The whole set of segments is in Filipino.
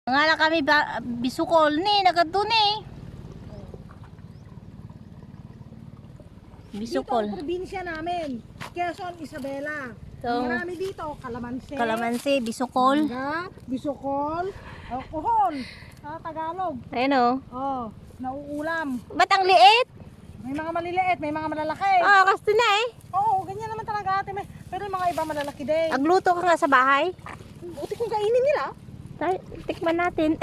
Nga lang kami bisukol ni nagadun eh. Bisukol. Dito ang probinsya namin, Quezon, Isabela. So, Marami dito, kalamansi, kalamansi, bisukol. mangga, bisukol, alcohol, sa Tagalog. Ayun o. Oh, nauulam. Ba't ang liit? May mga maliliit, may mga malalaki. Kasto na eh. Oo, ganyan naman talaga ate. Pero yung mga iba malalaki din. Agluto ka nga sa bahay. Buti kung kainin nila. Tikman natin.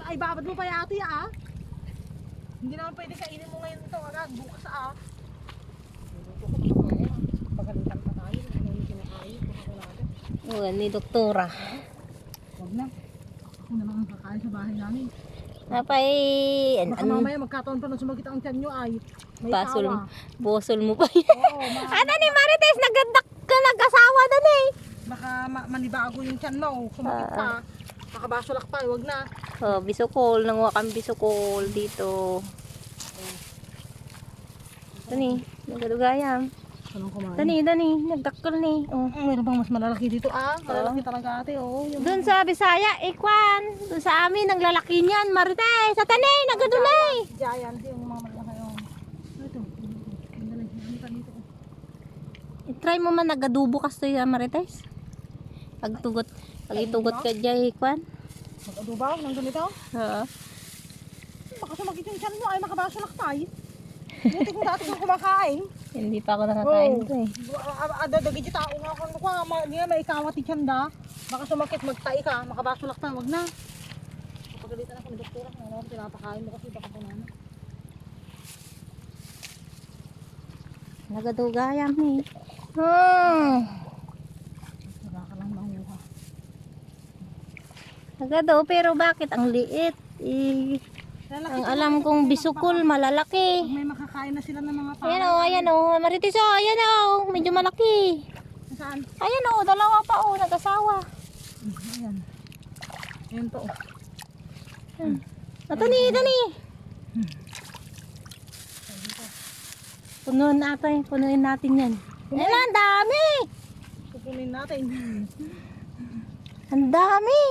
Ay, babad mo pa yung ate ah. Hindi naman pwede kainin mo ngayon ito agad. Bukas ah. Pagalitan pa tayo. Ano yung kinakain? Ni doktora. Huwag na. Ako na lang kakain sa bahay namin. Napay... Baka mamaya magkataon pa na sumagit ang tiyan nyo ay may Basol, tawa. bosol mo pa yan. Oo, Ano ni Marites? Nagadak ka nag-asawa na eh. baka manibago yung tiyan mo. Sumagit pa. Baka basulak pa. Huwag na. Bisukol. Nanguha kami bisukol dito. Tani, nagadugayam. Anong kumain? Tani, nagdakkel ni. Meron bang mas malalaki dito ah? Malalaki talaga ate oh. Yung Doon sa Bisaya, Ikwan. Doon sa amin, naglalaki niyan, Marites. Sa tani, nagadulay. giant yung mga malalaki oh. Ito. Ang dito. I-try mo man nagadubo ka sa Marites. Pagtugot ka dyan, Ikwan. Mag-adubaw ng ganito? Oo. Baka sumagit yung tiyan mo ay makabasulak pa eh. Buti kung dati kang kumakain. Hindi pa ako nakakain ito eh. Adadagi di tao nga kung may ikawat ti tiyan da. Baka sumakit magtai ka, makabasulak pa, wag na. Pagalitan ako ni doktora kung ano pinapakain mo kasi baka punana. Nagadugayam eh. Baka lang mahuha. Nagado, pero bakit ang liit? Ang alam kong bisukol, malalaki. Pag may makakain na sila ng mga tao. Ayan o, Marites o, ayan o, medyo malaki. Saan? Ayan o, dalawa pa o, nag-asawa. Ayan. Ayan to. Tani. Punuin natin yan. Ayan, ang dami. Pupunin natin. Ang dami.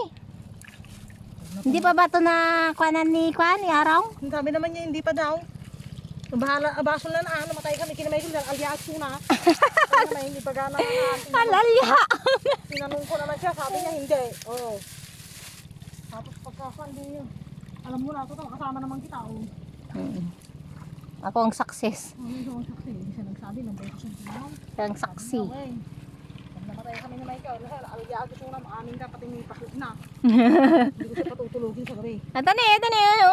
Hindi pa ba ito na kuanan ni Araw? Ang dami naman niya, hindi pa daw. Bahala, basol na na, namatay kami, kinamay ko dahil alyaso na. Kaya naman, hindi pa gana na. Alalya. Tinanong ko naman siya, sabi niya hindi. Oo. Tapos pagkakuan din yun. Alam mo na, ito kasama naman kita. Oh. Ako ang success. Ano yung saksi? Hindi siya nagsabi, nandun ko siya tinanong. Ang saksi. Okay. Pag namatay kami ni Michael, alyaso na, maamin ka, pati may pakit na. Hindi ko siya patutulogin sa gabi. Tani, ano?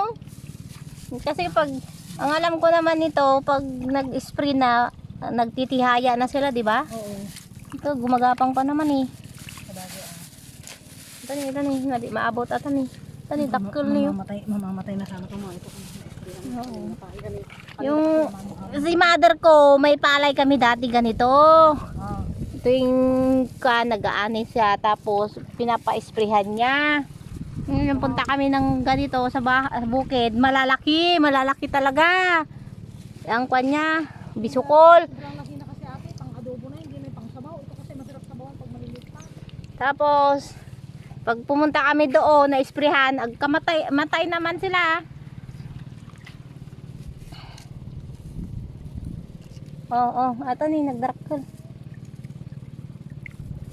Kasi pag, ang alam ko naman nito, pag nag-spray na, nagtitihaya na sila, di ba? Oo. Ito, gumagapang pa naman eh. Sabagay Tani, maabot at tani. Tani, dakkel niyo. Mamamatay na sana ito mga ito. Oo. Yung, si mother ko, may palay kami dati ganito. Ito yung nag-aani siya, tapos pinapa-sprayhan niya. Yung punta kami ng ganito sa bukid, malalaki talaga. Ang kanya, bisukol. Sobrang laki na kasi ate, pang adobo na hindi may pang sabaw. Ito kasi masarap sabawan pag maliliit pa. Tapos, pag pumunta kami doon na isprehan, matay naman sila. Oo, ato ni nagdarakal.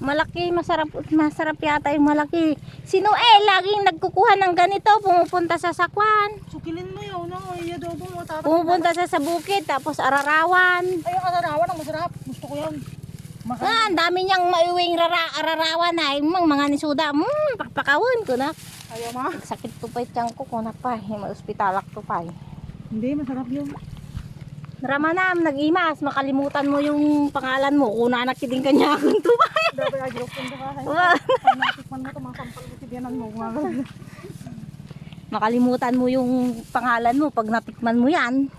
Malaki, masarap yata yung malaki. Sino laging nagkukuha ng ganito, pumupunta sa sakwan. Sukilin mo yun, no? Yung adobo mo. Tapos Pumupunta sa bukid, tapos ararawan. ay, yung ararawan ang masarap. Gusto ko yan. Ang dami niyang maiuwing ararawan na. Mga nisuda, pakpakawan ko na. Ayaw ma? Sakit to pa itiyang ko, kunak pa. May-ospitalak to pa. Hindi, masarap yun. Ramanam, nag-imas, makalimutan mo yung pangalan mo. Kung nanakiting kanya akong to pa. Dapat ay joke ko ka. Pag natikman mo ito, mga sampal mo tibianan mo. Makalimutan mo yung pangalan mo pag natikman mo yan.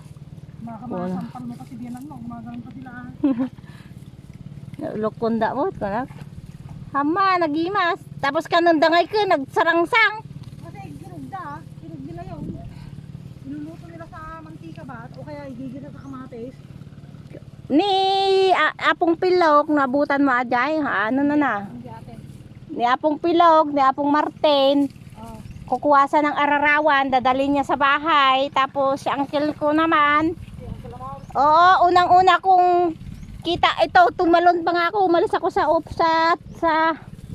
Mga sampal mo pa tibianan mo. Gumagalan pa sila. Lokunda mo, kunak. Hama, nag-imas. Tapos kanundangay ko, nagsarangsang. Kasi girugda, girug nila yun. Iluluto nila sa mantika ba? O kaya igigisa sa kamatis. Ni apong pilok, nabutan mo ajay. Ano na na? Hindi ate. ni Apong Pilog, ni Apong Martin. Oh. Kukuha siya ng ararawan, dadalhin niya sa bahay. Tapos si uncle ko naman, oo, unang-una kong kita ito, tumalon pa nga ako, umalis ako sa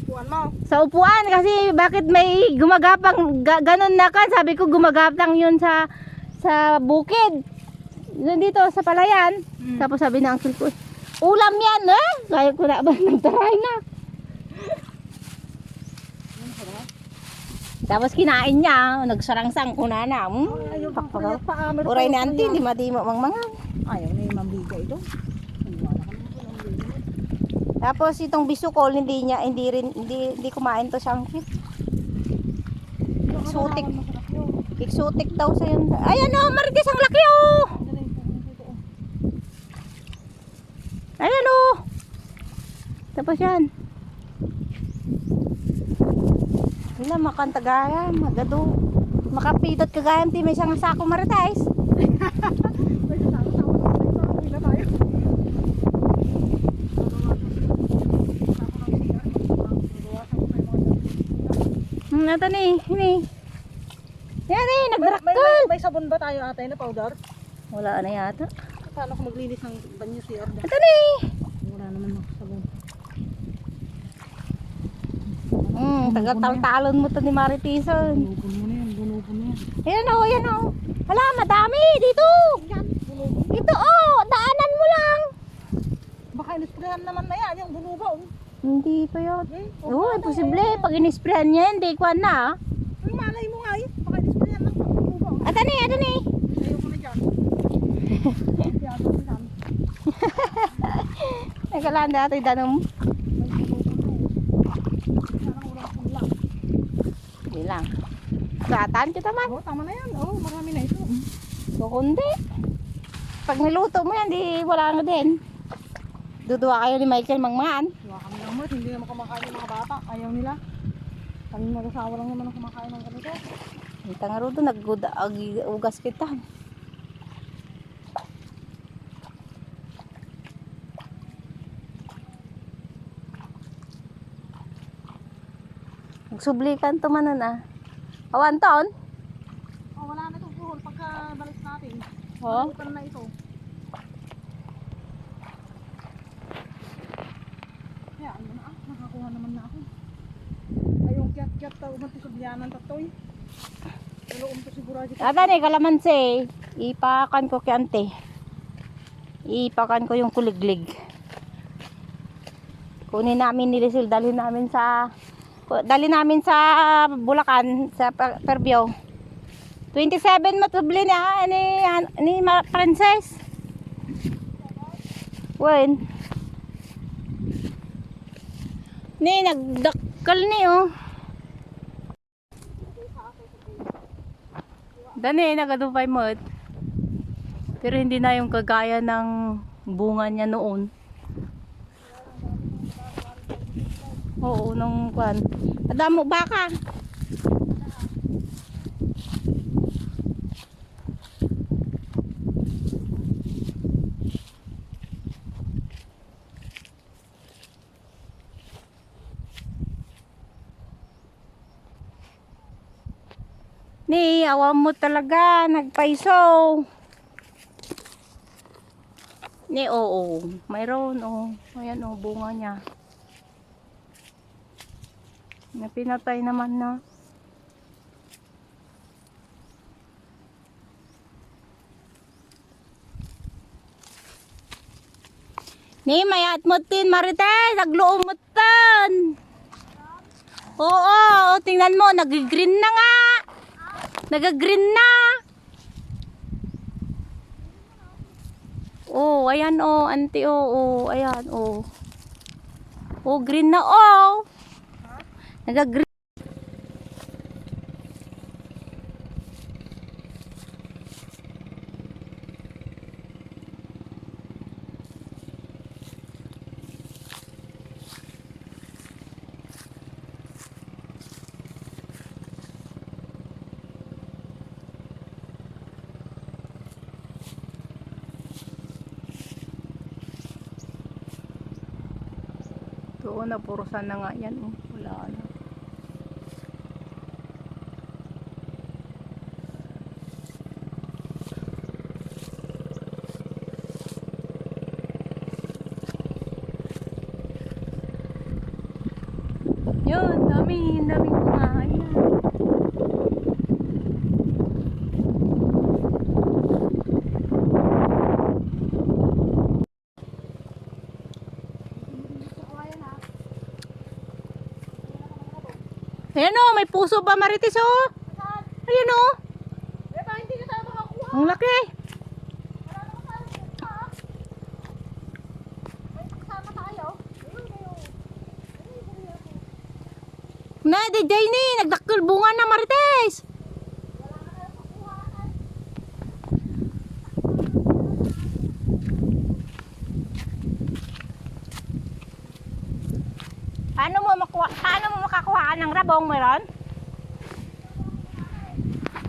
Kuhan mo. sa upuan kasi bakit may gumagapang ganon na kan, sabi ko gumagapang yun sa bukid. Yun dito sa palayan. Tapos sabi ng uncle ko, ulam yan eh. Kaya ko na ba nagtaray na. Tapos kinain niya, nagsarangsang ko na na. Ayaw pang puyat pa. Uray na auntie, di madimo mangmangan. Ayaw na yung mambigay ito. Tapos itong bisukol hindi kumain to siya uncle. Exotic. Exotic daw sa yun. Ayan oh, Marites ang laki oh. Ayan oh. Tapos yan. Wala makan tagayan, magado. Makapidot kagayan ti may isang sako Marites. Ito ni, ini. Yan eh, nagdrakkel. May sabon ba tayo ate na powder? Wala na yata. Paano ko maglinis ng banyo si Arda? Ito ni. Wala naman ako sabon. Tagal-talon mo to ni Maritison. Bunubon mo na yan, bunubon mo yan. Ayan o, ayan o. Hala, madami dito. Ito o, daanan mo lang. Baka inisprayan naman na yan, yung bunuba. Hindi pa yun. Oo, ano, posible. Pag inisprayan niya, hindi ko na. Ang malay mo nga eh, baka inisprayan ng bunuba. Ito ni, ito ni. Ayaw ko na dyan. Ayaw ko na. Nagkalanda ito yung danom. Hindi lang. Satan kita man. Oo, tama na yan. Oo, marami na ito. Kukundi. Pag niluto mo yan, di wala nga din. Duduwa kayo ni Michael mangmaan. Wala kami lang mo, hindi naman kumakain ng mga bata. Ayaw nila. Kami mag-asawa lang naman ang kumakain ng ganito. Ang tangaro doon, nag-ugas kita. Nagsublikan to manon ah. Awan taon? Oh, wala na itong buhol pagka balik natin. Oh. Balikan na ito. Kaya ano na nakakuha naman na ako. Ayong kiyat-kiyat ta umat sa biyanan tatoy. Pero to siguro dito. Ata ni kalamansi. Ipakan ko kay ante. Ipakan ko yung kuliglig. Kunin namin ni Lisil, dalhin namin sa Bulacan, sa Fairview. 27 matubli na ni Princess. Wen. Ni nagdakkel ni oh. Dani nagadupay mo. Pero hindi na yung kagaya ng bunga niya noon. Oo, nung kwan. Adamo baka. Ni, awan mo talaga, nagpaiso. Ni, oo. Mayroon, oh. Ayan, oh, bunga niya. Napinatay naman na. Ni, mayat mo tin, Marites. Nagluom mo tin. Oo, tingnan mo, nag-green na nga. Nag-green na. Oh, ayan oh, auntie oh, ayan oh. Oh, green na oh. Nag-green. Doon na purusan na nga yan oh. Wala Wala na. Yun, daming bunga. Ayan. Ayan o, may puso pa Marites o. Ayan o. Hindi na tayo makakuha. Ang laki. Wala naman tayo punta. May kasama tayo. Ayun, ayun. Na, di Jayne, nagdakkel bunga na Marites. Paano mo makakuha ng rabong meron?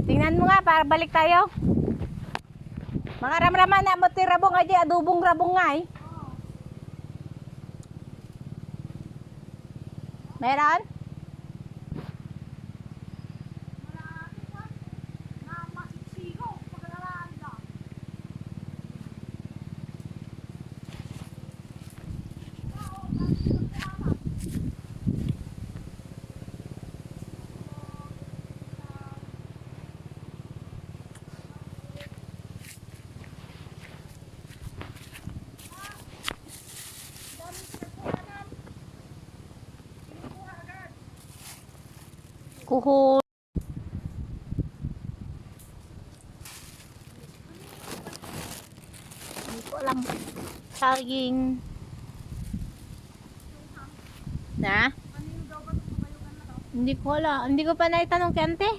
Tingnan mo nga para balik tayo. Mga ramraman na mo ti rabong aja adubong rabong nga eh. Meron? Kuho. Hindi ko alam. Saging. Na? Hindi ko alam. Hindi ko pa naitanong kay ante.